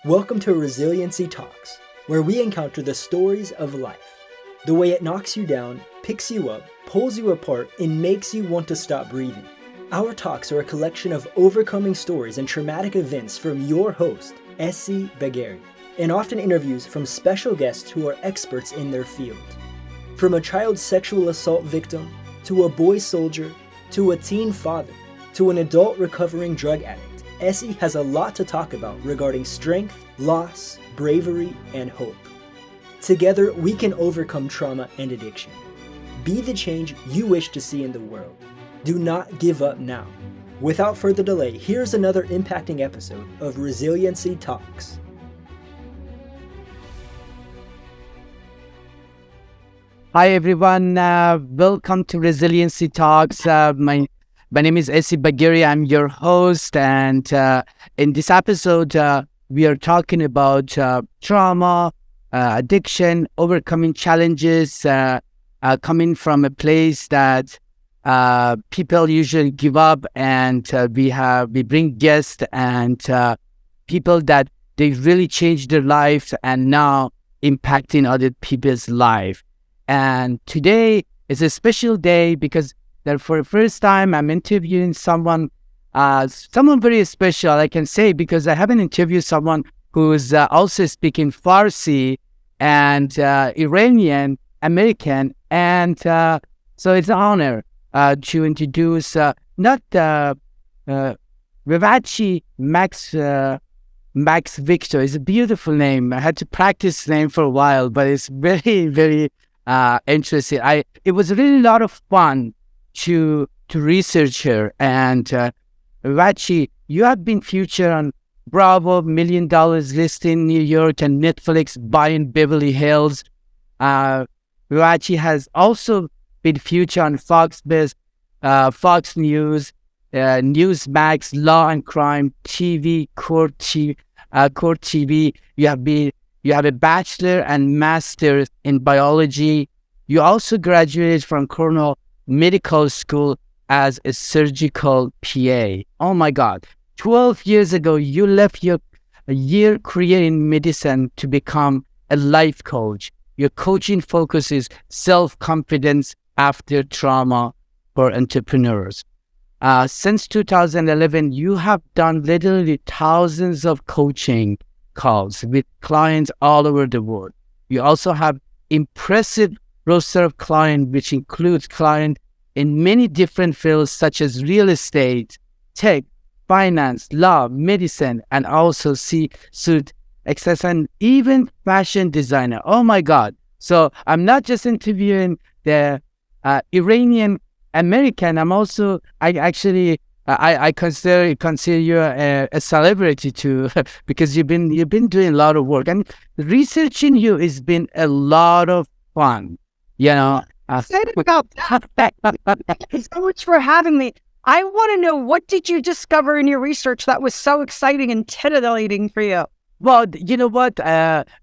Welcome to Resiliency Talks, where we encounter the stories of life, the way it knocks you down, picks you up, pulls you apart, and makes you want to stop breathing. Our talks are a collection of overcoming stories and traumatic events from your host, Essi Bagheri, and often interviews from special guests who are experts in their field. From a child sexual assault victim, to a boy soldier, to a teen father, to an adult recovering drug addict, Essi has a lot to talk about regarding strength, loss, bravery, and hope. Together, we can overcome trauma and addiction. Be the change you wish to see in the world. Do not give up now. Without further delay, here's another impacting episode of Resiliency Talks. Hi everyone, welcome to Resiliency Talks. My name is Essi Bagheri. I'm your host, and in this episode, we are talking about trauma, addiction, overcoming challenges, coming from a place that people usually give up, and we bring guests and people that they really changed their lives and now impacting other people's life. And today is a special day because that for the first time I'm interviewing someone very special, I can say, because I haven't interviewed someone who is also speaking Farsi and Iranian American, and so it's an honor to introduce Vivace Maxvictor. It's a beautiful name. I had to practice the name for a while, but it's very, very interesting. It was really a lot of fun to research her. And Vivace, you have been featured on Bravo, $1 Million listing New York, and Netflix buying Beverly Hills. Vivace has also been featured on Fox News, Newsmax, Law and Crime, TV, Court TV. You have a bachelor and master's in biology. You also graduated from Cornell Medical School as a surgical PA. Oh my God. 12 years ago, you left your career in medicine to become a life coach. Your coaching focuses self-confidence after trauma for entrepreneurs. Since 2011, you have done literally thousands of coaching calls with clients all over the world. You also have impressive roster of clients, which includes clients in many different fields such as real estate, tech, finance, law, medicine, and also C-suite access, and even fashion designer. Oh my God. So I'm not just interviewing the Iranian American. I consider you a celebrity too, because you've been doing a lot of work, and researching you has been a lot of fun. Excited about that. Thank you so much for having me. I want to know, what did you discover in your research that was so exciting and titillating for you? Well, you know what?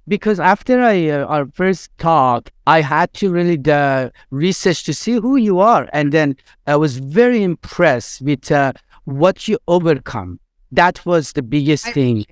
Because after our first talk, I had to really research to see who you are, and then I was very impressed with what you overcome. That was the biggest thing,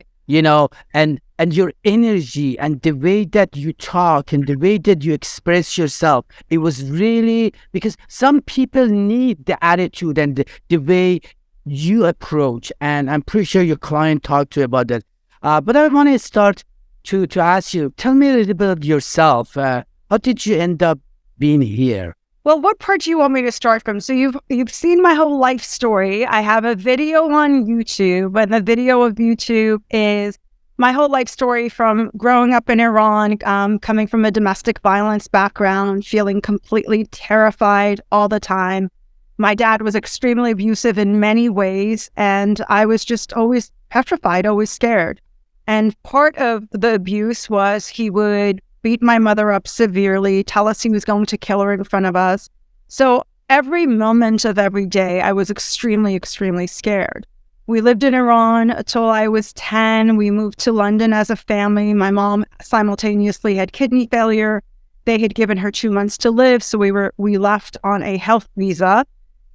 and your energy and the way that you talk and the way that you express yourself. It was really, because some people need the attitude and the way you approach, and I'm pretty sure your client talked to you about that. But I want to start to ask you, tell me a little bit of yourself. How did you end up being here? Well, what part do you want me to start from? So you've seen my whole life story. I have a video on YouTube, and the video of YouTube is my whole life story from growing up in Iran, coming from a domestic violence background, feeling completely terrified all the time. My dad was extremely abusive in many ways, and I was just always petrified, always scared. And part of the abuse was he would beat my mother up severely, tell us he was going to kill her in front of us. So every moment of every day, I was extremely, extremely scared. We lived in Iran until I was 10. We moved to London as a family. My mom simultaneously had kidney failure. They had given her 2 months to live, so we left on a health visa.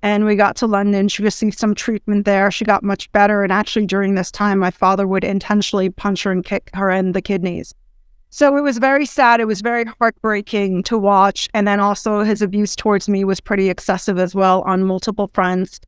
and we got to London. She received some treatment there. She got much better. And actually during this time, my father would intentionally punch her and kick her in the kidneys. So it was very sad. It was very heartbreaking to watch. And then also his abuse towards me was pretty excessive as well on multiple fronts.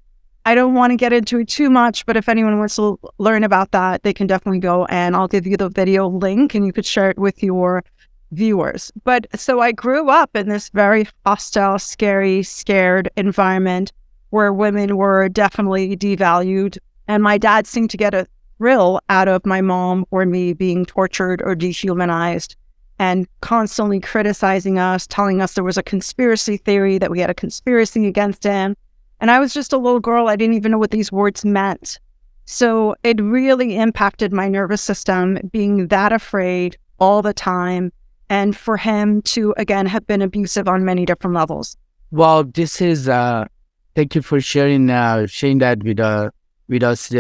I don't want to get into it too much, but if anyone wants to learn about that, they can definitely go, and I'll give you the video link and you could share it with your viewers. But so I grew up in this very hostile, scary, scared environment where women were definitely devalued. And my dad seemed to get a thrill out of my mom or me being tortured or dehumanized, and constantly criticizing us, telling us there was a conspiracy theory, that we had a conspiracy against him. And I was just a little girl. I didn't even know what these words meant. So it really impacted my nervous system, being that afraid all the time. And for him to, again, have been abusive on many different levels. Well, this is, thank you for sharing that with us.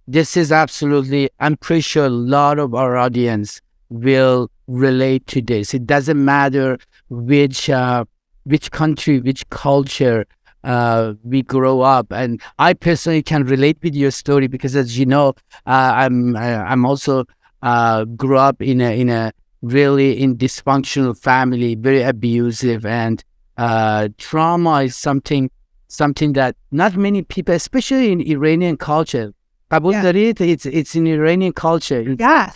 This is absolutely, I'm pretty sure a lot of our audience will relate to this. It doesn't matter which country, which culture we grow up, and I personally can relate with your story because, as you know, I'm also grew up in a really in dysfunctional family, very abusive, and trauma is something that not many people, especially in Iranian culture, it's in Iranian culture. Yeah.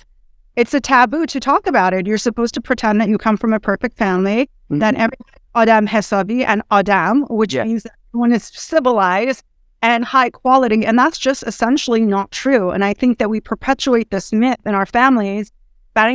It's a taboo to talk about it. You're supposed to pretend that you come from a perfect family, that every Adam Hesabi and Adam, which means that everyone is civilized and high quality. And that's just essentially not true. And I think that we perpetuate this myth in our families, which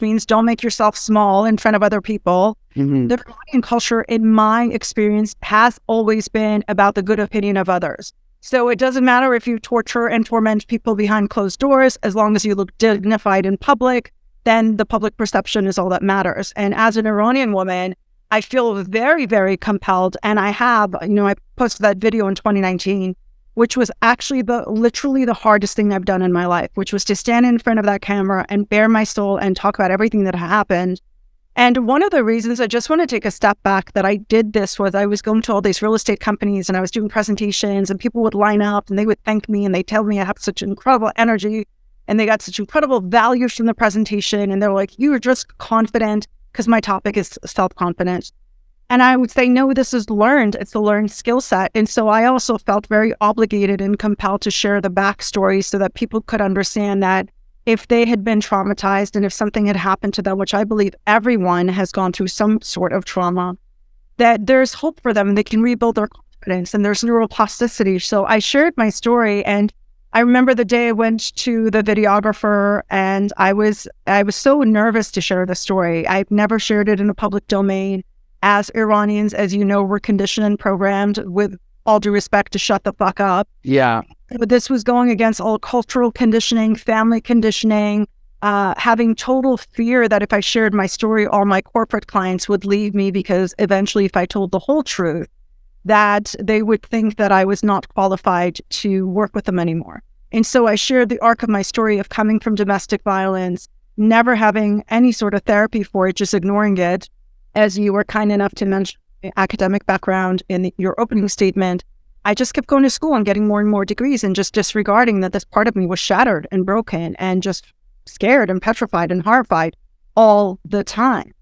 means don't make yourself small in front of other people. The Iranian culture, in my experience, has always been about the good opinion of others. So it doesn't matter if you torture and torment people behind closed doors, as long as you look dignified in public, then the public perception is all that matters. And as an Iranian woman, I feel very, very compelled. And I have, I posted that video in 2019, which was actually literally the hardest thing I've done in my life, which was to stand in front of that camera and bare my soul and talk about everything that happened. And one of the reasons I just want to take a step back that I did this was I was going to all these real estate companies and I was doing presentations, and people would line up and they would thank me and they tell me I have such incredible energy and they got such incredible value from the presentation. And they're like, you're just confident, because my topic is self-confidence. And I would say, no, this is learned. It's a learned skill set. And so I also felt very obligated and compelled to share the backstory so that people could understand that if they had been traumatized and if something had happened to them, which I believe everyone has gone through some sort of trauma, that there's hope for them and they can rebuild their confidence and there's neuroplasticity. So I shared my story, and I remember the day I went to the videographer, and I was so nervous to share the story. I've never shared it in a public domain. As Iranians, as you know, we're conditioned and programmed, with all due respect, to shut the fuck up. Yeah. But this was going against all cultural conditioning, family conditioning, having total fear that if I shared my story, all my corporate clients would leave me, because eventually if I told the whole truth, that they would think that I was not qualified to work with them anymore. And so I shared the arc of my story of coming from domestic violence, never having any sort of therapy for it, just ignoring it. As you were kind enough to mention my academic background in your opening statement, I just kept going to school and getting more and more degrees and just disregarding that this part of me was shattered and broken and just scared and petrified and horrified all the time.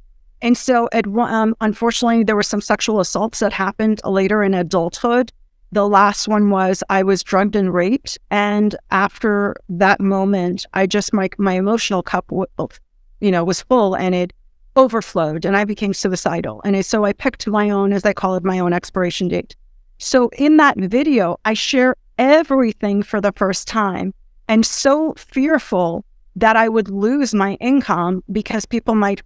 And so unfortunately, there were some sexual assaults that happened later in adulthood. The last one was I was drugged and raped. And after that moment, I just, my emotional cup, was full, and it overflowed, and I became suicidal. And so I picked my own, as I call it, my own expiration date. So in that video, I share everything for the first time, and so fearful that I would lose my income because people might,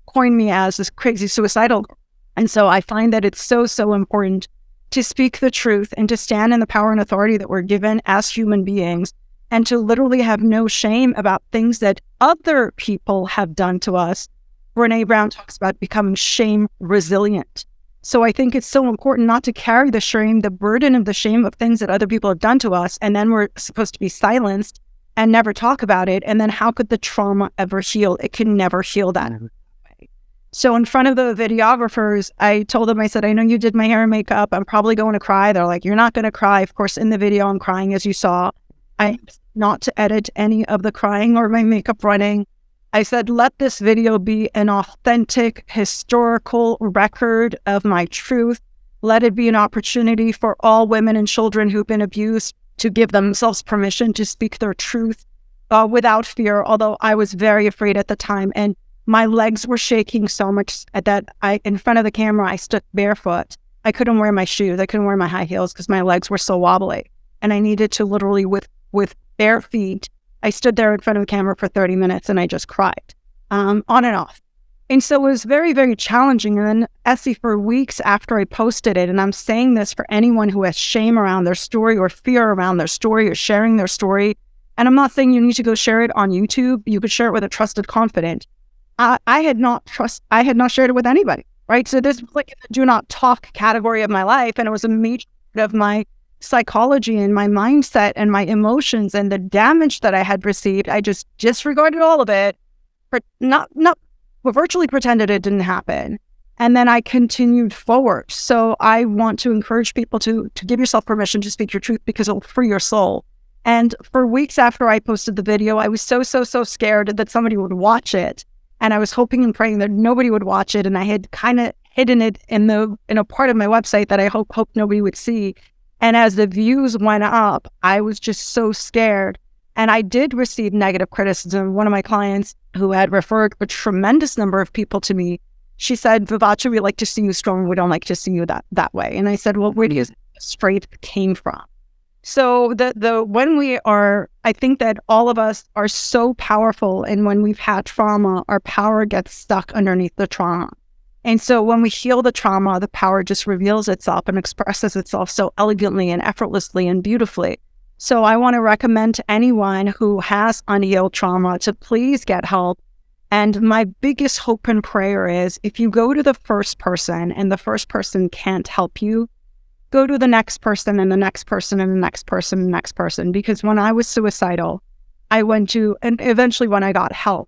coin me as this crazy suicidal girl. And so I find that it's so, so important to speak the truth and to stand in the power and authority that we're given as human beings, and to literally have no shame about things that other people have done to us. Brene Brown talks about becoming shame resilient. So I think it's so important not to carry the shame, the burden of the shame of things that other people have done to us, and then we're supposed to be silenced and never talk about it. And then how could the trauma ever heal? It can never heal that way. So in front of the videographers, I told them, I said, I know you did my hair and makeup. I'm probably going to cry. They're like, you're not going to cry. Of course, in the video, I'm crying, as you saw. I not to edit any of the crying or my makeup running. I said, let this video be an authentic, historical record of my truth. Let it be an opportunity for all women and children who've been abused to give themselves permission to speak their truth without fear, although I was very afraid at the time. And my legs were shaking so much that in front of the camera, I stood barefoot. I couldn't wear my shoes. I couldn't wear my high heels because my legs were so wobbly. And I needed to literally, with bare feet, I stood there in front of the camera for 30 minutes and I just cried on and off. And so it was very, very challenging. And then Essi, for weeks after I posted it, and I'm saying this for anyone who has shame around their story or fear around their story or sharing their story. And I'm not saying you need to go share it on YouTube. You could share it with a trusted confidant. I had not shared it with anybody, right? So this was like in the do not talk category of my life. And it was a major part of my psychology and my mindset and my emotions and the damage that I had received. I just disregarded all of it, virtually pretended it didn't happen. And then I continued forward. So I want to encourage people to give yourself permission to speak your truth because it'll free your soul. And for weeks after I posted the video, I was so scared that somebody would watch it. And I was hoping and praying that nobody would watch it. And I had kind of hidden it in a part of my website that I hope nobody would see. And as the views went up, I was just so scared. And I did receive negative criticism. One of my clients who had referred a tremendous number of people to me, she said, Vivace, we like to see you strong. We don't like to see you that way. And I said, well, where do you straight came from? So I think that all of us are so powerful. And when we've had trauma, our power gets stuck underneath the trauma. And so when we heal the trauma, the power just reveals itself and expresses itself so elegantly and effortlessly and beautifully. So I want to recommend to anyone who has unhealed trauma to please get help. And my biggest hope and prayer is if you go to the first person and the first person can't help you, go to the next person and the next person and the next person and the next person. Because when I was suicidal, and eventually when I got help,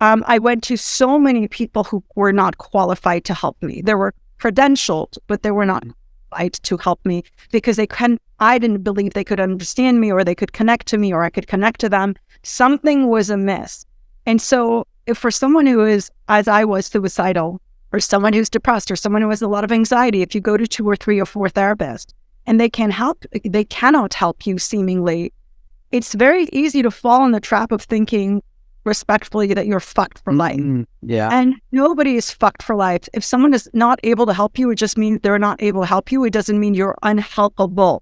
I went to so many people who were not qualified to help me. They were credentialed, but they were not qualified to help me because I didn't believe they could understand me or they could connect to me or I could connect to them. Something was amiss. And so if for someone who is, as I was, suicidal, or someone who's depressed, or someone who has a lot of anxiety, if you go to 2 or 3 or 4 therapists and they cannot help you seemingly, it's very easy to fall in the trap of thinking respectfully that you're fucked for life. Yeah. And nobody is fucked for life. If someone is not able to help you, it just means they're not able to help you. It doesn't mean you're unhelpable.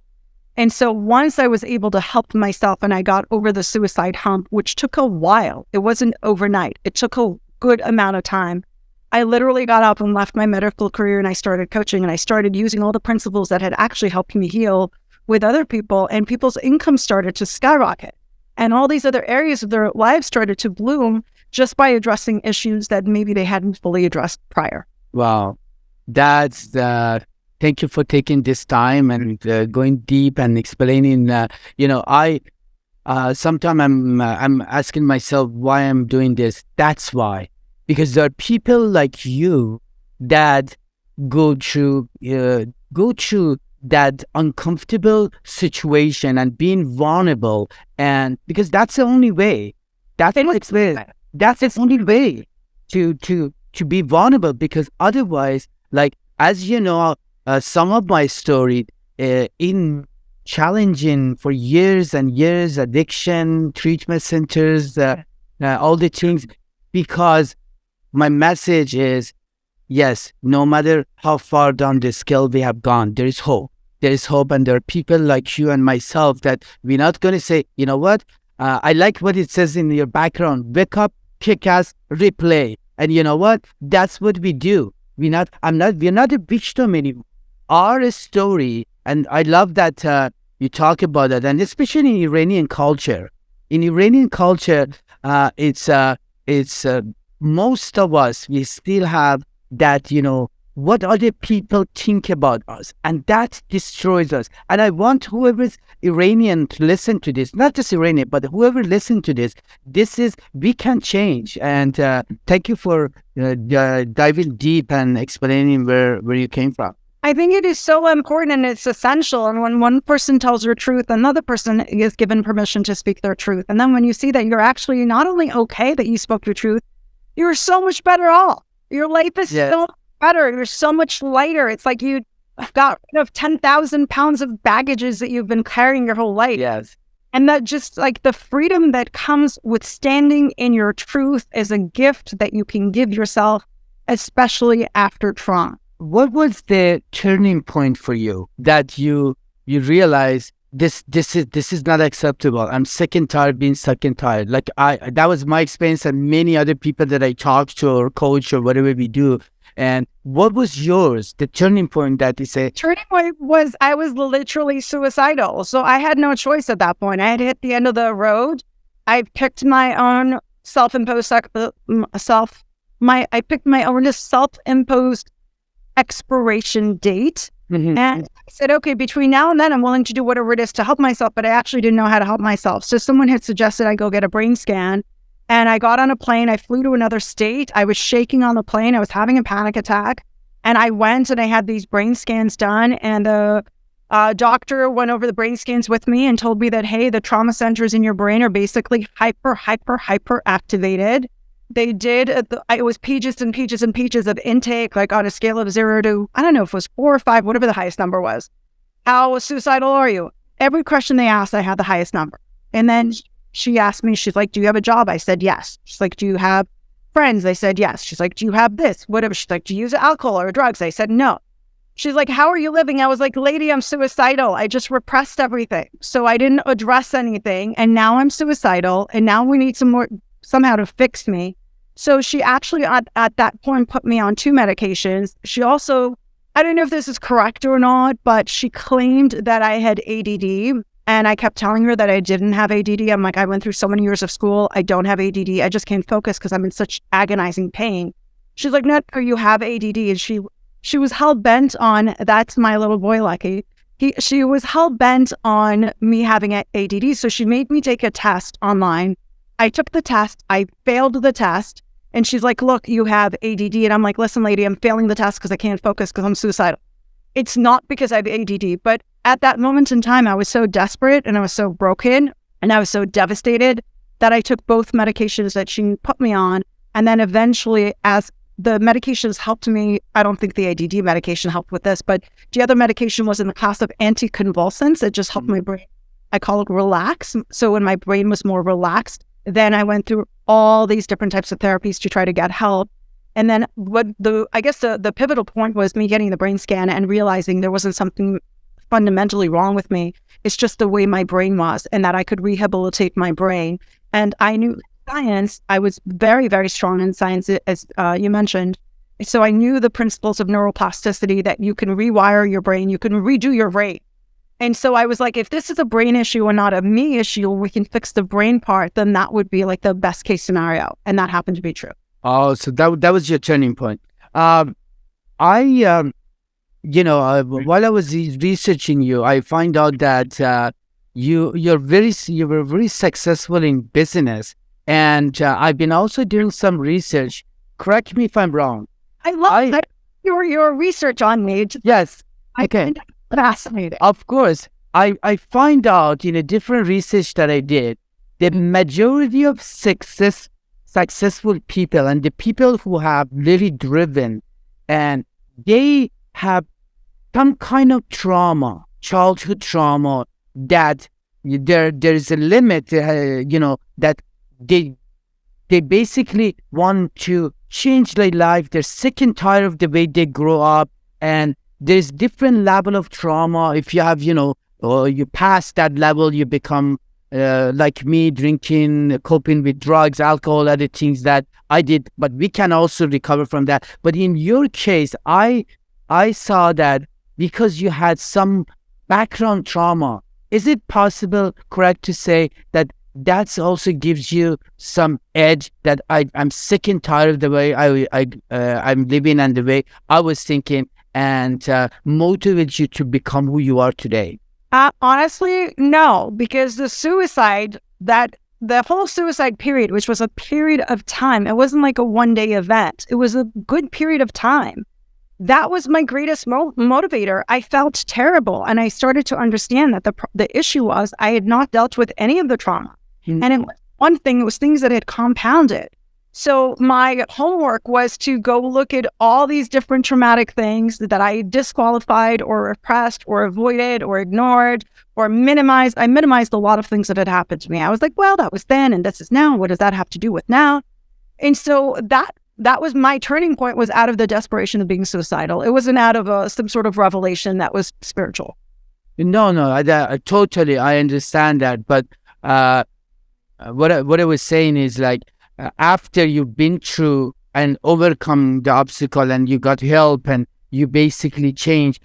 And so once I was able to help myself and I got over the suicide hump, which took a while, it wasn't overnight. It took a good amount of time. I literally got up and left my medical career and I started coaching and I started using all the principles that had actually helped me heal with other people, and people's income started to skyrocket. And all these other areas of their lives started to bloom just by addressing issues that maybe they hadn't fully addressed prior. Wow. Thank you for taking this time and going deep and explaining, sometimes I'm asking myself why I'm doing this. That's why. Because there are people like you that go through that uncomfortable situation and being vulnerable, and because that's the only way. That's the only way to be vulnerable. Because otherwise, like as you know, some of my story in challenging for years and years, addiction, treatment centers, all the things, because my message is, yes, no matter how far down the scale we have gone, there is hope. There is hope, and there are people like you and myself that we're not going to say, you know what, I like what it says in your background, wake up, kick ass, replay. And you know what? That's what we do. We're not a victim anymore. Our story, and I love that you talk about that, and especially in Iranian culture. In Iranian culture, it's most of us, we still have that, what other people think about us, and that destroys us. And I want whoever's Iranian to listen to this, not just Iranian, but whoever listen to this, we can change. And thank you for diving deep and explaining where you came from. I think it is so important and it's essential. And when one person tells your truth, another person is given permission to speak their truth. And then when you see that you're actually not only okay that you spoke your truth, you're so much better off. Your life is so better. You're so much lighter. It's like you got rid of 10,000 pounds of baggages that you've been carrying your whole life. Yes. And that just like the freedom that comes with standing in your truth is a gift that you can give yourself, especially after trauma. What was the turning point for you that you realized this is not acceptable? I'm sick and tired being sick and tired. Like that was my experience and many other people that I talked to or coach or whatever we do. And what was yours? The turning point that you say? Turning point was I was literally suicidal. So I had no choice at that point. I had hit the end of the road. I picked my own self-imposed expiration date. Mm-hmm. And I said, okay, between now and then, I'm willing to do whatever it is to help myself, but I actually didn't know how to help myself. So someone had suggested I go get a brain scan, and I got on a plane. I flew to another state. I was shaking on the plane. I was having a panic attack, and I went and I had these brain scans done, and the doctor went over the brain scans with me and told me that, hey, the trauma centers in your brain are basically hyper activated. They did, it was pages and pages and pages of intake, like on a scale of 0 to, I don't know if it was 4 or 5, whatever the highest number was. How suicidal are you? Every question they asked, I had the highest number. And then she asked me, she's like, do you have a job? I said, yes. She's like, do you have friends? I said, yes. She's like, do you have this? Whatever. She's like, do you use alcohol or drugs? I said, no. She's like, how are you living? I was like, lady, I'm suicidal. I just repressed everything. So I didn't address anything. And now I'm suicidal. And now we need somehow to fix me. So she actually at that point put me on 2 medications. She also, I don't know if this is correct or not, but she claimed that I had ADD. And I kept telling her that I didn't have ADD. I'm like, I went through so many years of school. I don't have ADD. I just can't focus because I'm in such agonizing pain. She's like, no, you have ADD. And she was hell-bent on, that's my little boy Lucky. She was hell-bent on me having ADD. So she made me take a test online. I took the test. I failed the test. And she's like, look, you have ADD. And I'm like, listen, lady, I'm failing the test because I can't focus because I'm suicidal. It's not because I have ADD. But at that moment in time, I was so desperate and I was so broken and I was so devastated that I took both medications that she put me on. And then eventually, as the medications helped me, I don't think the ADD medication helped with this, but the other medication was in the class of anticonvulsants. It just helped my brain. I call it relax. So when my brain was more relaxed, then I went through all these different types of therapies to try to get help. And then the pivotal point was me getting the brain scan and realizing there wasn't something fundamentally wrong with me. It's just the way my brain was and that I could rehabilitate my brain. And I knew science. I was very, very strong in science, as you mentioned. So I knew the principles of neuroplasticity, that you can rewire your brain, you can redo your brain. And so I was like, if this is a brain issue and not a me issue, we can fix the brain part, then that would be like the best case scenario. And that happened to be true. Oh, so that was your turning point. While I was researching you, I find out that you were very successful in business. And I've been also doing some research. Correct me if I'm wrong. I love your research on me. Yes. Okay. Fascinating. Of course. I find out in a different research that I did, the majority of successful people and the people who have really driven, and they have some kind of trauma, childhood trauma, that there is a limit, that they basically want to change their life. They're sick and tired of the way they grow up, and there's different level of trauma. If you have, or you pass that level, you become like me, drinking, coping with drugs, alcohol, other things that I did. But we can also recover from that. But in your case, I saw that because you had some background trauma. Is it possible, correct to say, that that's also gives you some edge that I'm sick and tired of the way I'm living and the way I was thinking, and motivates you to become who you are today? Honestly, no, because the whole suicide period, which was a period of time, it wasn't like a one-day event. It was a good period of time. That was my greatest motivator. I felt terrible, and I started to understand that the issue was I had not dealt with any of the trauma. And it was one thing, it was things that had compounded. So my homework was to go look at all these different traumatic things that I disqualified or repressed or avoided or ignored or minimized. I minimized a lot of things that had happened to me. I was like, well, that was then and this is now. What does that have to do with now? And so that was my turning point, was out of the desperation of being suicidal. It wasn't out of some sort of revelation that was spiritual. No, I totally, I understand that. But what I was saying is like, after you've been through and overcome the obstacle and you got help and you basically change,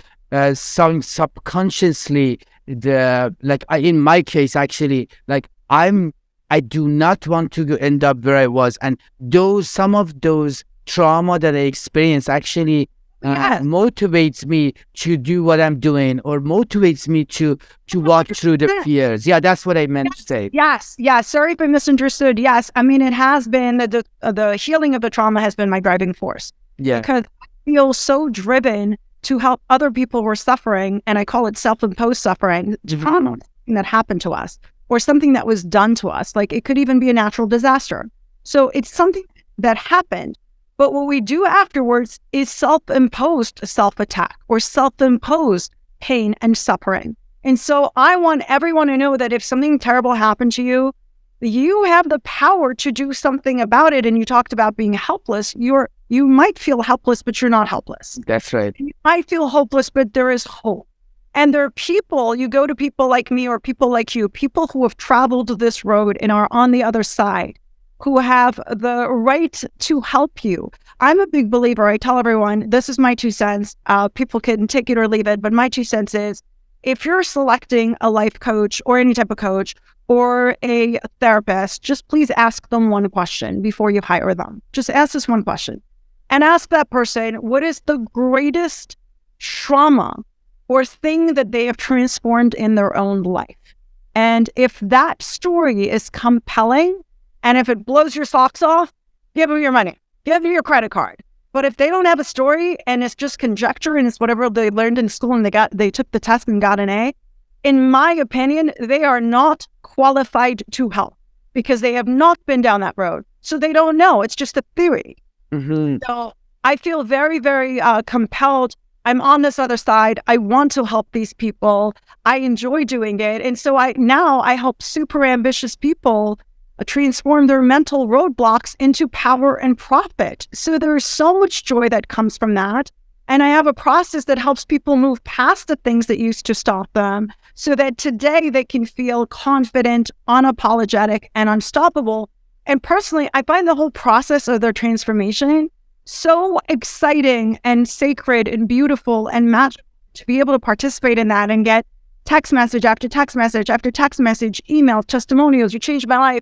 some subconsciously, in my case, actually, like I do not want to end up where I was. And some of those trauma that I experienced actually motivates me to do what I'm doing, or motivates me to walk through the fears. Yeah, that's what I meant to say. Yes. Sorry if I misunderstood. Yes. I mean, it has been the healing of the trauma has been my driving force. Yeah. Because I feel so driven to help other people who are suffering, and I call it self-imposed suffering, trauma that happened to us, or something that was done to us. Like, it could even be a natural disaster. So it's something that happened. But what we do afterwards is self-imposed self-attack or self-imposed pain and suffering. And so I want everyone to know that if something terrible happened to you, you have the power to do something about it. And you talked about being helpless. You might feel helpless, but you're not helpless. That's right. You might feel hopeless, but there is hope. And there are people, you go to people like me or people like you, people who have traveled this road and are on the other side, who have the right to help you. I'm a big believer. I tell everyone, this is my 2 cents. People can take it or leave it, but my 2 cents is, if you're selecting a life coach or any type of coach or a therapist, just please ask them one question before you hire them. Just ask this one question and ask that person, what is the greatest trauma or thing that they have transformed in their own life? And if that story is compelling, and if it blows your socks off, give them your money, give them your credit card. But if they don't have a story and it's just conjecture and it's whatever they learned in school and they took the test and got an A, in my opinion, they are not qualified to help because they have not been down that road. So they don't know. It's just a theory. Mm-hmm. So I feel very, very compelled. I'm on this other side. I want to help these people. I enjoy doing it. And so I help super ambitious people transform their mental roadblocks into power and profit. So there's so much joy that comes from that. And I have a process that helps people move past the things that used to stop them so that today they can feel confident, unapologetic, and unstoppable. And personally, I find the whole process of their transformation so exciting and sacred and beautiful and magical to be able to participate in that and get text message after text message after text message, email, testimonials, you changed my life.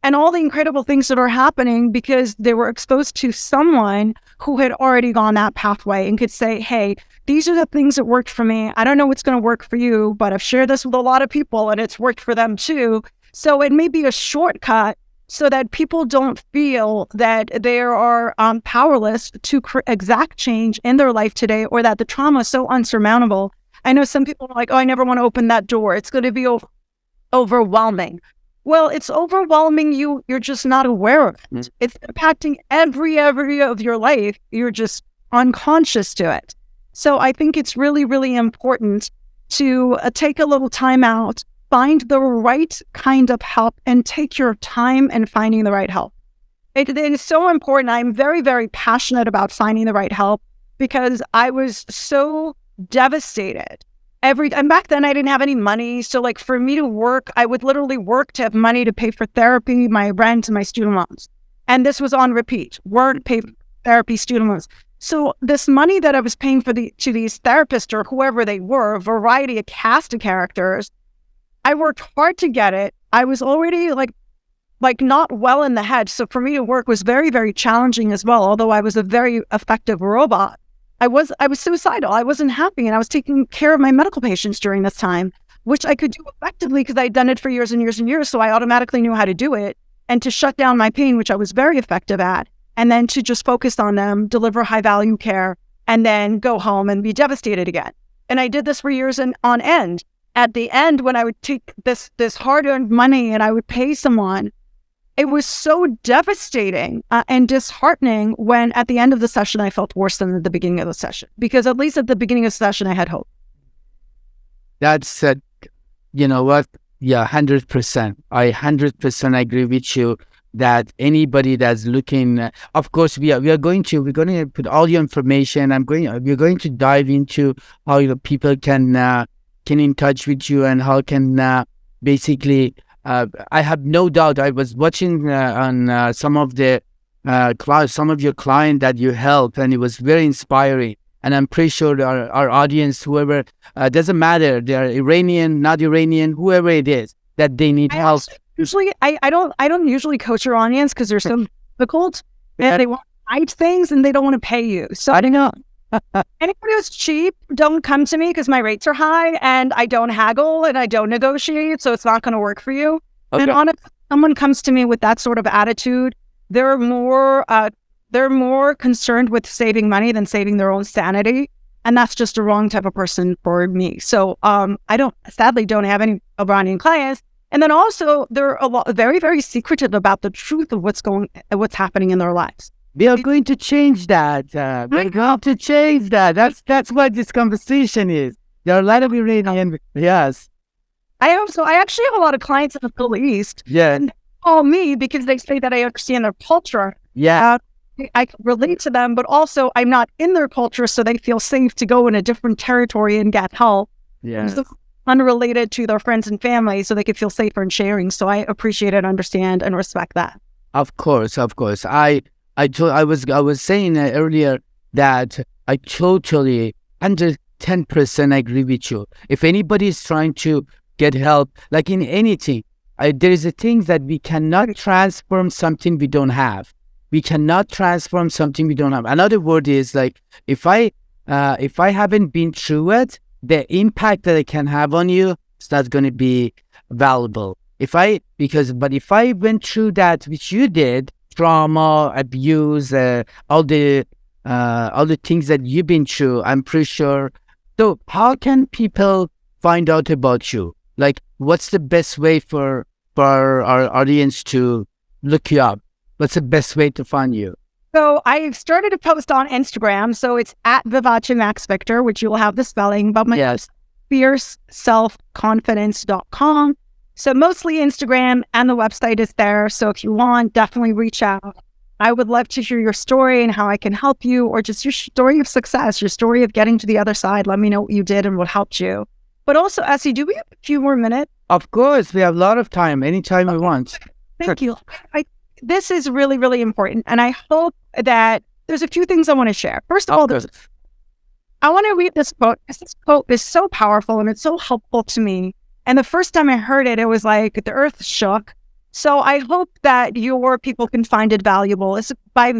And all the incredible things that are happening because they were exposed to someone who had already gone that pathway and could say, hey, these are the things that worked for me. I don't know what's going to work for you, but I've shared this with a lot of people and it's worked for them too. So it may be a shortcut so that people don't feel that they are powerless to exact change in their life today, or that the trauma is so unsurmountable. I know some people are like, oh, I never want to open that door. It's going to be overwhelming. Well, it's overwhelming you. You're just not aware of it. It's impacting every area of your life. You're just unconscious to it. So I think it's really, really important to take a little time out, find the right kind of help, and take your time in finding the right help. It is so important. I'm very, very passionate about finding the right help because I was so devastated. And back then I didn't have any money. So like for me to work, I would literally work to have money to pay for therapy, my rent, and my student loans. And this was on repeat, work, pay for therapy, student loans. So this money that I was paying to these therapists or whoever they were, a variety of cast of characters, I worked hard to get it. I was already like not well in the head. So for me to work was very, very challenging as well. Although I was a very effective robot, I was suicidal. I wasn't happy, and I was taking care of my medical patients during this time, which I could do effectively because I'd done it for years and years and years. So I automatically knew how to do it, and to shut down my pain, which I was very effective at, and then to just focus on them, deliver high value care, and then go home and be devastated again. And I did this for years and on end. At the end, when I would take this hard-earned money and I would pay someone, it was so devastating and disheartening when at the end of the session, I felt worse than at the beginning of the session. Because at least at the beginning of the session, I had hope. That's, you know what? Yeah, 100%. I 100% agree with you that anybody that's looking, of course, we're going to put all your information. We're going to dive into how people can in touch with you and how can basically. I have no doubt. I was watching on some of your clients that you help, and it was very inspiring. And I'm pretty sure our audience, whoever, doesn't matter, they're Iranian, not Iranian, whoever it is, that they need help. Usually, I don't usually coach your audience because they're so difficult, and they want to hide things and they don't want to pay you. So I don't know. Anybody who's cheap, don't come to me because my rates are high and I don't haggle and I don't negotiate, so it's not going to work for you. Okay. And honestly, someone comes to me with that sort of attitude, they're more concerned with saving money than saving their own sanity, and that's just a wrong type of person for me. So I sadly don't have any Iranian clients. And then also they're very, very secretive about the truth of what's happening in their lives. We are going to change that. We're going to change that. That's what this conversation is. There are a lot of Iranian. Yes. I actually have a lot of clients in the Middle East. Yeah. And they call me because they say that I understand their culture. Yeah. I relate to them, but also I'm not in their culture, so they feel safe to go in a different territory and get help. Yeah. So unrelated to their friends and family, so they could feel safer in sharing. So I appreciate and understand and respect that. Of course. I was saying earlier that I totally 110% agree with you. If anybody is trying to get help, like in anything, there is a thing that we cannot transform something we don't have. We cannot transform something we don't have. Another word is like if I haven't been through it, the impact that it can have on you is not going to be valuable. But if I went through that, which you did, trauma, abuse, all the things that you've been through, I'm pretty sure. So how can people find out about you? Like, what's the best way for our audience to look you up? What's the best way to find you? So I started to post on Instagram. So it's at Vivace Maxvictor, which you'll have the spelling, but my fierceselfconfidence.com. So mostly Instagram, and the website is there. So if you want, definitely reach out. I would love to hear your story and how I can help you, or just your story of success, your story of getting to the other side. Let me know what you did and what helped you. But also, Essi, do we have a few more minutes? Of course, we have a lot of time, anytime we want. Thank you. This is really, really important. And I hope that there's a few things I want to share. First of all, I want to read this quote, because this quote is so powerful and it's so helpful to me. And the first time I heard it, it was like the earth shook. So I hope that your people can find it valuable. It's by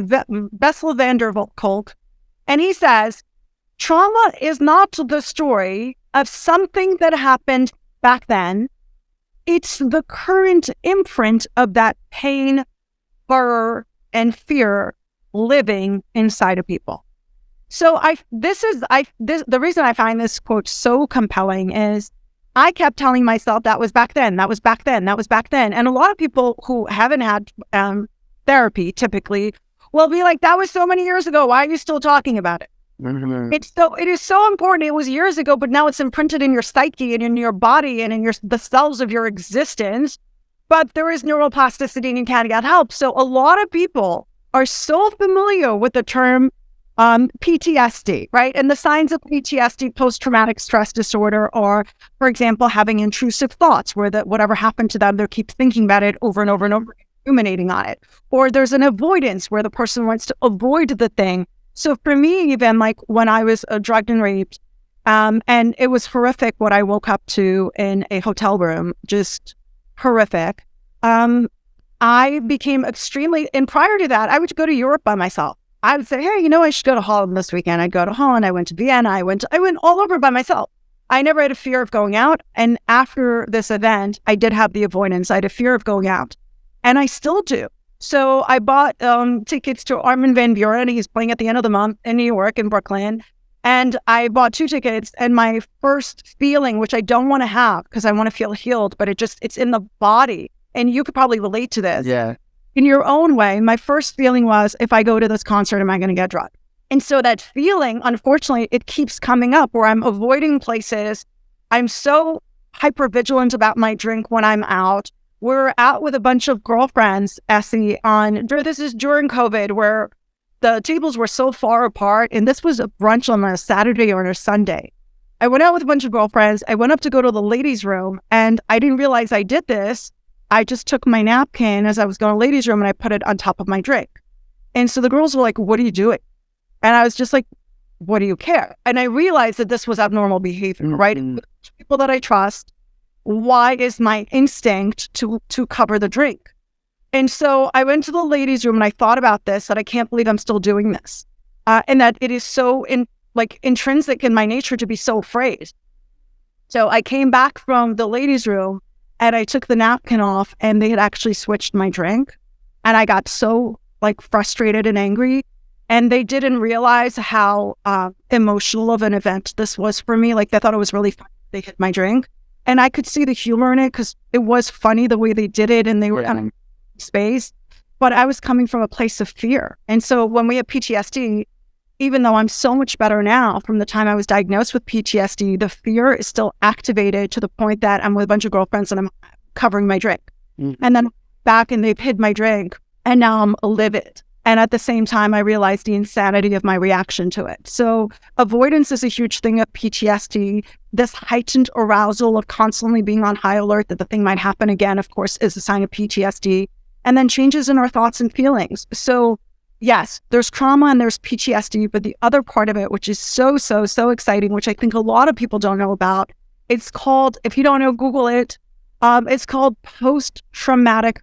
Bessel van der Kolk. And he says, trauma is not the story of something that happened back then. It's the current imprint of that pain, horror, and fear living inside of people. So the reason I find this quote so compelling is I kept telling myself that was back then, that was back then, that was back then. And a lot of people who haven't had therapy typically will be like, that was so many years ago. Why are you still talking about it? Mm-hmm. It is so important. It was years ago, but now it's imprinted in your psyche and in your body and in the cells of your existence. But there is neuroplasticity and you can't get help. So a lot of people are so familiar with the term PTSD, right? And the signs of PTSD, post-traumatic stress disorder, are, for example, having intrusive thoughts where whatever happened to them, they keep thinking about it over and over and over, ruminating on it. Or there's an avoidance where the person wants to avoid the thing. So for me, even like when I was drugged and raped, and it was horrific what I woke up to in a hotel room, just horrific. I became extremely, and prior to that, I would go to Europe by myself. I would say, hey, I should go to Holland this weekend. I'd go to Holland. I went to Vienna. I went all over by myself. I never had a fear of going out. And after this event, I did have the avoidance. I had a fear of going out, and I still do. So I bought tickets to Armin van Buuren. He's playing at the end of the month in New York, in Brooklyn. And I bought 2 tickets, and my first feeling, which I don't want to have because I want to feel healed, but it's in the body. And you could probably relate to this. Yeah. In your own way, my first feeling was, if I go to this concert, am I going to get drugged? And so that feeling, unfortunately, it keeps coming up where I'm avoiding places. I'm so hypervigilant about my drink when I'm out. We're out with a bunch of girlfriends, Essi, this is during COVID, where the tables were so far apart. And this was a brunch on a Saturday or a Sunday. I went out with a bunch of girlfriends. I went up to go to the ladies' room, and I didn't realize I did this. I just took my napkin as I was going to the ladies' room, and I put it on top of my drink. And so the girls were like, what are you doing? And I was just like, what do you care? And I realized that this was abnormal behavior, right? People that I trust, why is my instinct to cover the drink? And so I went to the ladies' room, and I thought about this, that I can't believe I'm still doing this. And that it is so intrinsic in my nature to be so afraid. So I came back from the ladies' room, and I took the napkin off, and they had actually switched my drink. And I got so frustrated and angry. And they didn't realize how emotional of an event this was for me. They thought it was really funny. They hit my drink. And I could see the humor in it because it was funny the way they did it, and they were in space. But I was coming from a place of fear. And so when we have PTSD, even though I'm so much better now from the time I was diagnosed with PTSD, the fear is still activated to the point that I'm with a bunch of girlfriends and I'm covering my drink. And then back, and they've hid my drink, and now I'm livid. And at the same time, I realized the insanity of my reaction to it. So avoidance is a huge thing of PTSD. This heightened arousal of constantly being on high alert that the thing might happen again, of course, is a sign of PTSD. And then changes in our thoughts and feelings. So yes, there's trauma and there's PTSD, but the other part of it, which is so exciting, which I think a lot of people don't know about, it's called, if you don't know, Google it. It's called post-traumatic.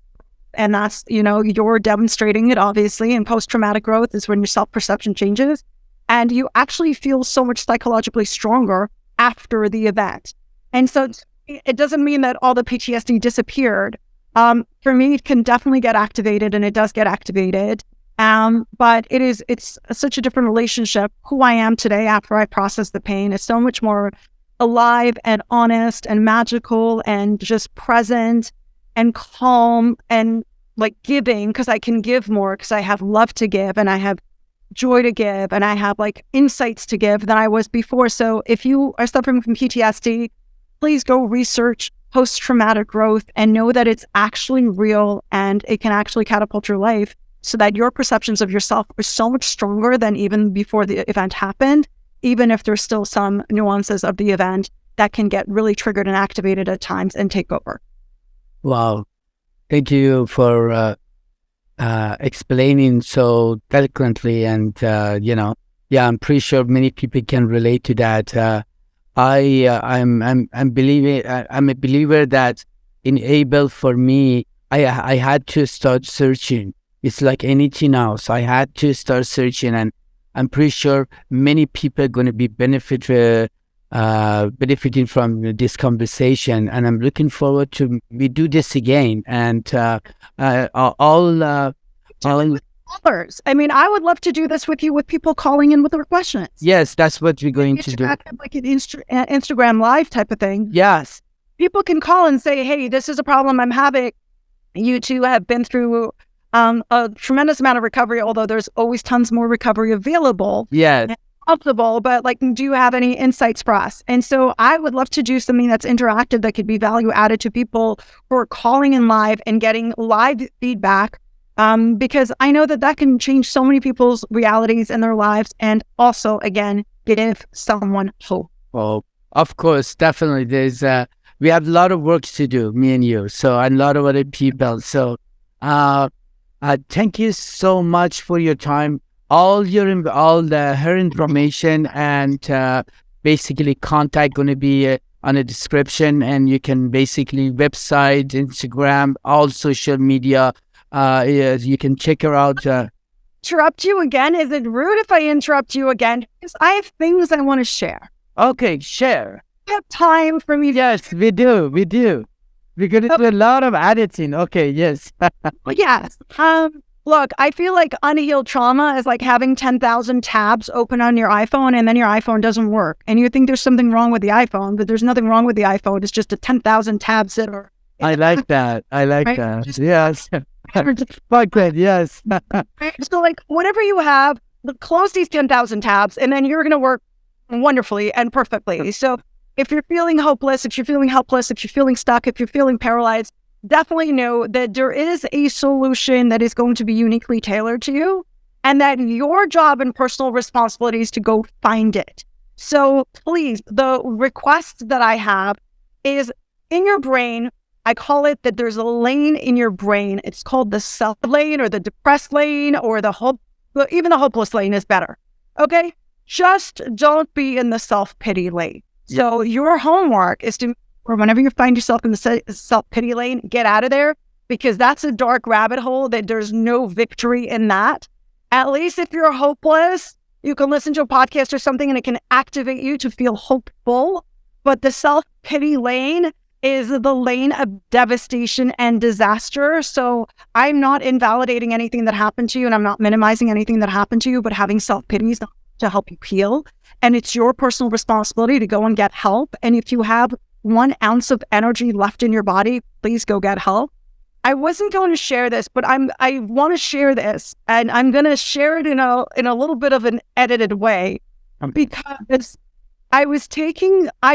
And that's, you're demonstrating it, obviously. And post-traumatic growth is when your self-perception changes. And you actually feel so much psychologically stronger after the event. And so it doesn't mean that all the PTSD disappeared. For me, it can definitely get activated, and it does get activated. But it's such a different relationship. Who I am today after I process the pain is so much more alive and honest and magical and just present and calm and giving, because I can give more because I have love to give and I have joy to give and I have insights to give than I was before. So if you are suffering from PTSD, please go research post-traumatic growth and know that it's actually real and it can actually catapult your life so that your perceptions of yourself are so much stronger than even before the event happened, even if there's still some nuances of the event that can get really triggered and activated at times and take over. Wow. Thank you for explaining so eloquently. And, I'm pretty sure many people can relate to that. I'm a believer that enable for me, I had to start searching. It's like anything else. I had to start searching, and I'm pretty sure many people are going to be benefiting from this conversation. And I'm looking forward to we do this again. And Others. I mean, I would love to do this with you, with people calling in with their questions. Yes, that's what we're going to do. Like an Instagram Live type of thing. Yes. People can call and say, hey, this is a problem I'm having. You two have been through a tremendous amount of recovery, although there's always tons more recovery available. Yeah. Possible, but do you have any insights for us? And so I would love to do something that's interactive that could be value added to people who are calling in live and getting live feedback. Because I know that can change so many people's realities in their lives, and also, again, give someone hope. Well, of course, definitely. We have a lot of work to do, me and you, and a lot of other people. So, thank you so much for your time. All her information and basically contact going to be on a description, and you can basically website, Instagram, all social media. Yes, you can check her out. Interrupt you again? Is it rude if I interrupt you again? Because I have things I want to share. Okay, share. I have time for me. Yes, we do. We're going to do a lot of editing. Okay, yes. Yes. Look, I feel like unhealed trauma is like having 10,000 tabs open on your iPhone and then your iPhone doesn't work. And you think there's something wrong with the iPhone, but there's nothing wrong with the iPhone. It's just a 10,000 tabs that are... I like that. Right? That. Yes. Fuck that, yes. So like whatever you have, close these 10,000 tabs and then you're going to work wonderfully and perfectly. So if you're feeling hopeless, if you're feeling helpless, if you're feeling stuck, if you're feeling paralyzed, definitely know that there is a solution that is going to be uniquely tailored to you and that your job and personal responsibility is to go find it. So please, the request that I have is in your brain. I call it that there's a lane in your brain. It's called the self lane or the depressed lane or even the hopeless lane is better. Okay? Just don't be in the self-pity lane. So your homework is to, or whenever you find yourself in the self-pity lane, get out of there because that's a dark rabbit hole that there's no victory in that. At least if you're hopeless, you can listen to a podcast or something and it can activate you to feel hopeful. But the self-pity lane is the lane of devastation and disaster. So I'm not invalidating anything that happened to you and I'm not minimizing anything that happened to you, but having self-pity is to help you heal. And it's your personal responsibility to go and get help. And if you have 1 ounce of energy left in your body, please go get help. I wasn't going to share this, but I want to share this and I'm going to share it in a little bit of an edited way because I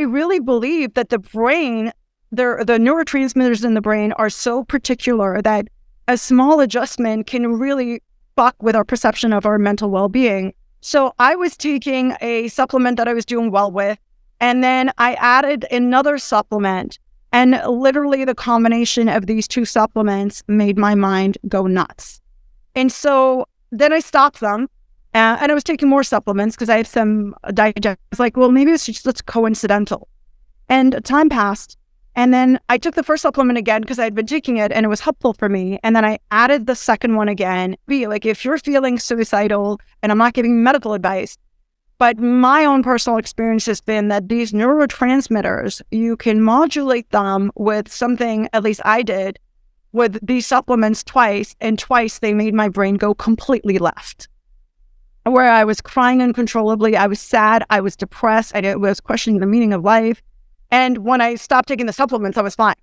really believe that the brain, the neurotransmitters in the brain are so particular that a small adjustment can really fuck with our perception of our mental well-being. So I was taking a supplement that I was doing well with, and then I added another supplement, and literally the combination of these 2 supplements made my mind go nuts. And so then I stopped them, and I was taking more supplements because I had some digest. I was like, well, maybe it's just coincidental. And time passed. And then I took the first supplement again because I had been taking it and it was helpful for me. And then I added the second one again. Like if you're feeling suicidal, and I'm not giving medical advice, but my own personal experience has been that these neurotransmitters, you can modulate them with something, at least I did, with these supplements twice. And twice they made my brain go completely left. Where I was crying uncontrollably, I was sad, I was depressed, I was questioning the meaning of life. And when I stopped taking the supplements, I was fine.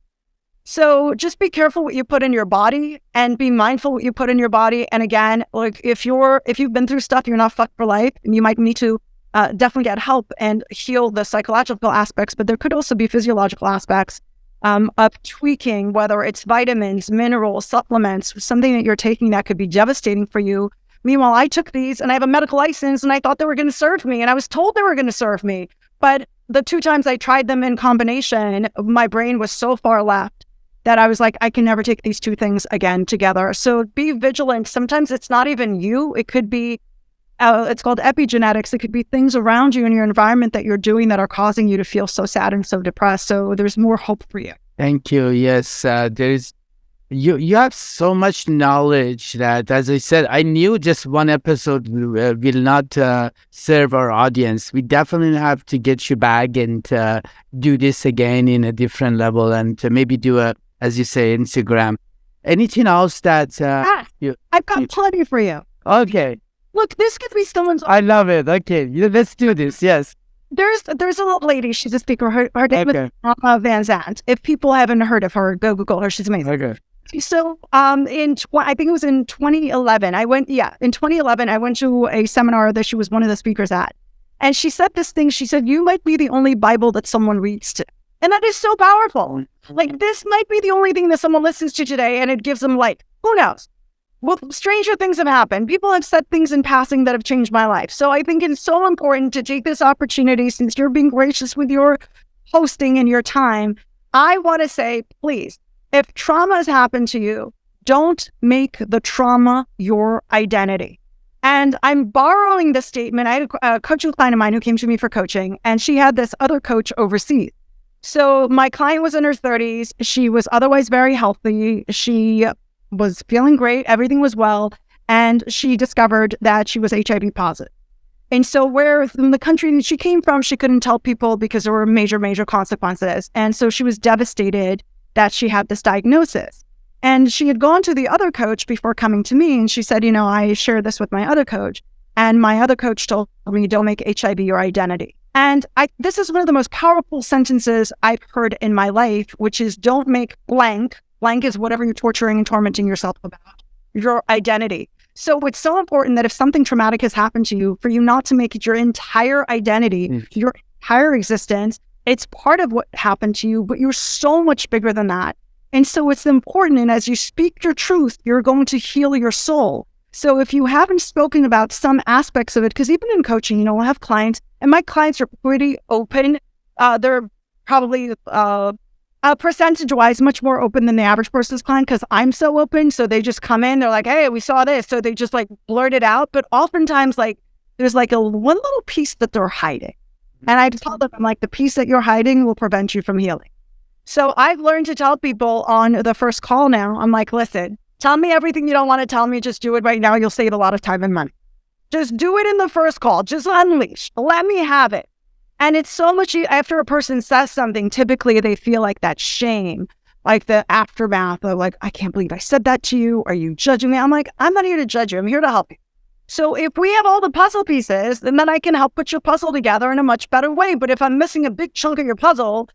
So just be careful what you put in your body and be mindful what you put in your body. And again, like if you've been through stuff, you're not fucked for life, and you might need to definitely get help and heal the psychological aspects, but there could also be physiological aspects of tweaking, whether it's vitamins, minerals, supplements, something that you're taking that could be devastating for you. Meanwhile, I took these and I have a medical license and I thought they were going to serve me, and I was told they were going to serve me. But the 2 times I tried them in combination, my brain was so far left that I was like, I can never take these 2 things again together. So be vigilant. Sometimes it's not even you. It could be, it's called epigenetics. It could be things around you in your environment that you're doing that are causing you to feel so sad and so depressed. So there's more hope for you. Thank you. Yes, you have so much knowledge that, as I said, I knew just one episode will not serve our audience. We definitely have to get you back and do this again in a different level, and maybe do as you say, Instagram. Anything else that I've got plenty for you. Okay. Look, this could be someone's. I love it. Okay, let's do this. Yes. There's a little lady. She's a speaker. Her name is Van Zandt. If people haven't heard of her, go Google her. She's amazing. Okay. So I think it was in 2011, in 2011, I went to a seminar that she was one of the speakers at. And she said this thing, she said, you might be the only Bible that someone reads to. And that is so powerful. Like, this might be the only thing that someone listens to today and it gives them light. Who knows? Well, stranger things have happened. People have said things in passing that have changed my life. So I think it's so important to take this opportunity, since you're being gracious with your hosting and your time. I want to say, please, if trauma has happened to you, don't make the trauma your identity. And I'm borrowing this statement. I had a coaching client of mine who came to me for coaching, and she had this other coach overseas. So my client was in her 30s. She was otherwise very healthy. She was feeling great. Everything was well. And she discovered that she was HIV positive. And so where in the country she came from, she couldn't tell people because there were major, major consequences. And so she was devastated that she had this diagnosis. And she had gone to the other coach before coming to me. And she said, I shared this with my other coach. And my other coach told me, don't make HIV your identity. And this is one of the most powerful sentences I've heard in my life, which is don't make blank is whatever you're torturing and tormenting yourself about, your identity. So it's so important that if something traumatic has happened to you, for you not to make it your entire identity, your entire existence. It's part of what happened to you, but you're so much bigger than that. And so it's important. And as you speak your truth, you're going to heal your soul. So if you haven't spoken about some aspects of it, because even in coaching, I'll have clients, and my clients are pretty open. They're probably percentage-wise much more open than the average person's client because I'm so open. So they just come in, they're like, hey, we saw this. So they just blurt it out. But oftentimes there's one little piece that they're hiding. And I tell them, I'm like, the piece that you're hiding will prevent you from healing. So I've learned to tell people on the first call now, I'm like, listen, tell me everything you don't want to tell me. Just do it right now. You'll save a lot of time and money. Just do it in the first call. Just unleash. Let me have it. And it's so much, after a person says something, typically they feel like that shame, like the aftermath of I can't believe I said that to you. Are you judging me? I'm like, I'm not here to judge you. I'm here to help you. So if we have all the puzzle pieces, then I can help put your puzzle together in a much better way. But if I'm missing a big chunk of your puzzle,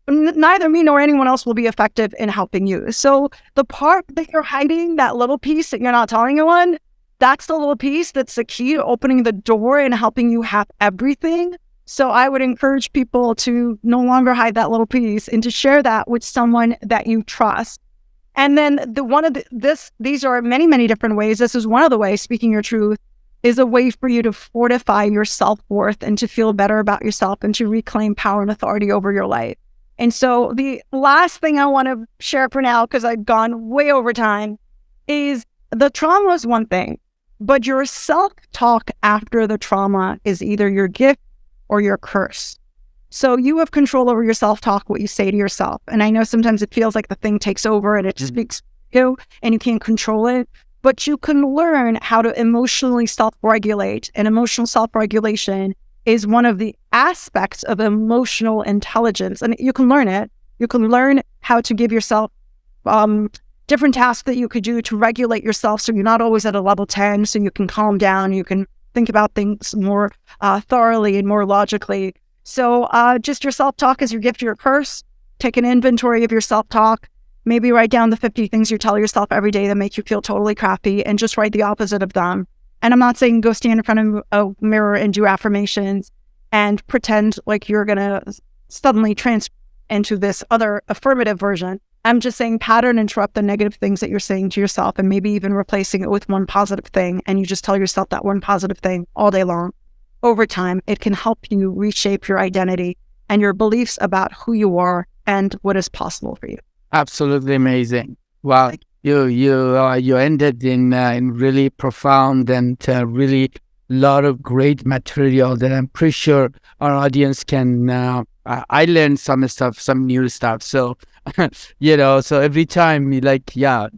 neither me nor anyone else will be effective in helping you. So the part that you're hiding, that little piece that you're not telling anyone, that's the little piece that's the key to opening the door and helping you have everything. So I would encourage people to no longer hide that little piece and to share that with someone that you trust. And then these are many, many different ways. This is one of the ways, speaking your truth, is a way for you to fortify your self-worth and to feel better about yourself and to reclaim power and authority over your life. And so the last thing I want to share for now, because I've gone way over time, is the trauma is one thing, but your self-talk after the trauma is either your gift or your curse. So you have control over your self-talk, what you say to yourself. And I know sometimes it feels like the thing takes over and it speaks to you and you can't control it, but you can learn how to emotionally self-regulate. And emotional self-regulation is one of the aspects of emotional intelligence. And you can learn it. You can learn how to give yourself different tasks that you could do to regulate yourself so you're not always at a level 10, so you can calm down, you can think about things more thoroughly and more logically. So just your self-talk is your gift or your curse. Take an inventory of your self-talk. Maybe write down the 50 things you tell yourself every day that make you feel totally crappy and just write the opposite of them. And I'm not saying go stand in front of a mirror and do affirmations and pretend like you're going to suddenly transfer into this other affirmative version. I'm just saying pattern interrupt the negative things that you're saying to yourself and maybe even replacing it with one positive thing. And you just tell yourself that one positive thing all day long. Over time, it can help you reshape your identity and your beliefs about who you are and what is possible for you. Absolutely amazing. Wow. You ended in really profound and really lot of great material that I'm pretty sure our audience can. I learned some stuff, some new stuff. So, so every time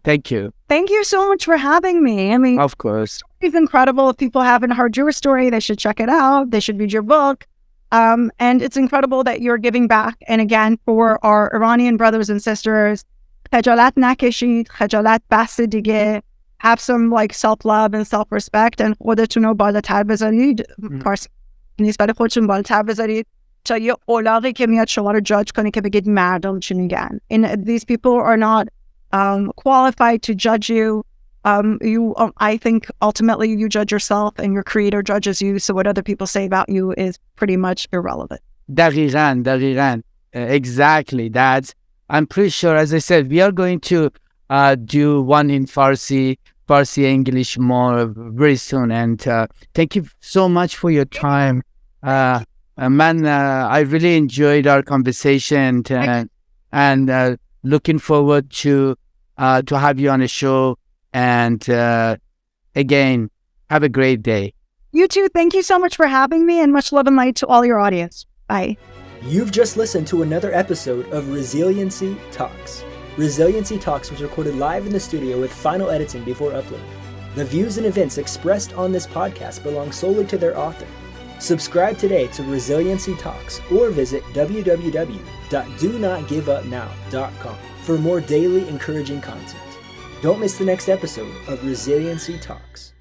thank you. Thank you so much for having me. I mean, of course, it's incredible. If people haven't heard your story, they should check it out. They should read your book. And it's incredible that you're giving back. And again, for our Iranian brothers and sisters, خجالت نکشید، خجالت بس دیگه. Have some self-love and self-respect and خودتون رو بالاتر بذارید. پارسی نیست ولی خودتون بالاتر بذارید تا یه اولاغی که میاد شما رو جاج کنه که بگید مردم چی میگن. And these people are not qualified to judge you. I think ultimately you judge yourself and your creator judges you. So what other people say about you is pretty much irrelevant. دقیقاً. Exactly. I'm pretty sure, as I said, we are going to do one in Farsi English more very soon. And thank you so much for your time. I really enjoyed our conversation and looking forward to have you on the show. And again, have a great day. You too. Thank you so much for having me and much love and light to all your audience. Bye. You've just listened to another episode of Resiliency Talks. Resiliency Talks was recorded live in the studio with final editing before uploading. The views and events expressed on this podcast belong solely to their author. Subscribe today to Resiliency Talks or visit www.donotgiveupnow.com for more daily encouraging content. Don't miss the next episode of Resiliency Talks.